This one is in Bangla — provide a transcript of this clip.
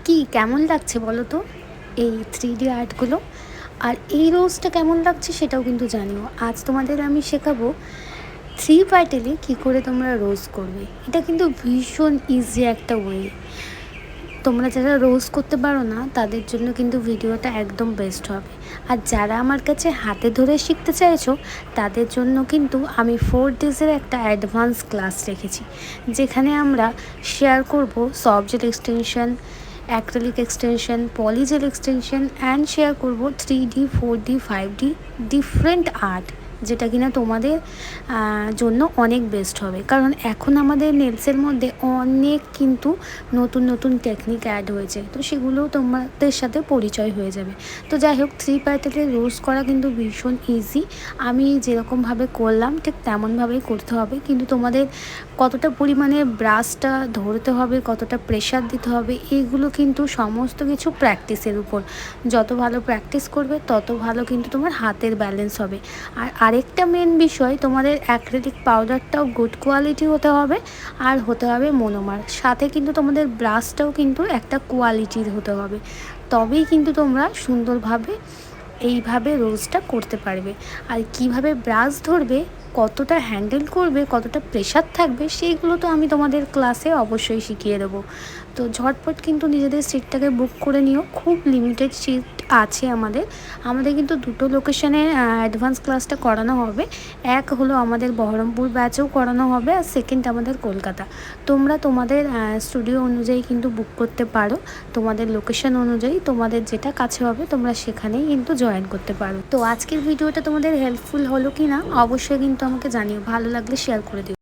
কি কেমন লাগছে বলো তো এই 3D আর্টগুলো? আর এই রোজটা কেমন লাগছে সেটাও কিন্তু জানিও। আজ তোমাদের আমি শেখাবো 3 প্যাটেলে কী করে তোমরা রোজ করবে। এটা কিন্তু ভীষণ ইজি একটা ওয়ে। তোমরা যারা রোজ করতে পারো না তাদের জন্য কিন্তু ভিডিওটা একদম বেস্ট হবে। আর যারা আমার কাছে হাতে ধরে শিখতে চাইছো তাদের জন্য কিন্তু আমি 4 ডেজের একটা অ্যাডভান্স ক্লাস রেখেছি, যেখানে আমরা শেয়ার করব soft gel extension, acrylic extension, polygel extension and share করব 3D 4D 5D different art, যেটা কিনা তোমাদের জন্য অনেক বেস্ট হবে। কারণ এখন আমাদের নেলসের মধ্যে অনেক কিন্তু নতুন নতুন টেকনিক অ্যাড হয়েছে, তো সেগুলোও তোমাদের সাথে পরিচয় হয়ে যাবে। তো যাই হোক, 3 প্যাটেলের রোজ করা কিন্তু ভীষণ ইজি। আমি যেরকমভাবে করলাম ঠিক তেমনভাবেই করতে হবে, কিন্তু তোমাদের কতটা পরিমাণে ব্রাশটা ধরতে হবে, কতটা প্রেশার দিতে হবে, এইগুলো কিন্তু সমস্ত কিছু প্র্যাকটিসের উপর। যত ভালো প্র্যাকটিস করবে তত ভালো কিন্তু তোমার হাতের ব্যালেন্স হবে। আর আরেকটা মেন বিষয়, তোমাদের অ্যাক্রিলিক পাউডারটাও গুড কোয়ালিটি হতে হবে, আর হতে হবে মনোমার। সাথে কিন্তু তোমাদের ব্রাশটাও কিন্তু একটা কোয়ালিটির হতে হবে, তবেই কিন্তু তোমরা সুন্দরভাবে এইভাবে রোজটা করতে পারবে। আর কিভাবে ব্রাশ ধরবে, কতটা হ্যান্ডেল করবে, কতটা প্রেশার থাকবে, সেইগুলো তো আমি তোমাদের ক্লাসে অবশ্যই শিখিয়ে দেবো। তো ঝটপট কিন্তু নিজেদের সিটটাকে বুক করে নিও, খুব লিমিটেড সিট আছে আমাদের। কিন্তু দুটো লোকেশনে অ্যাডভান্স ক্লাসটা করানো হবে। এক হলো আমাদের বহরমপুর ব্যাচেও করানো হবে, আর সেকেন্ড আমাদের কলকাতা। তোমরা তোমাদের স্টুডিও অনুযায়ী কিন্তু বুক করতে পারো, তোমাদের লোকেশন অনুযায়ী তোমাদের যেটা কাছে হবে তোমরা সেখানেই কিন্তু জয়েন করতে পারো। তো আজকের ভিডিওটা তোমাদের হেল্পফুল হলো কি না অবশ্যই কিন্তু আমাকে জানিও, ভালো লাগলে শেয়ার করে দিও।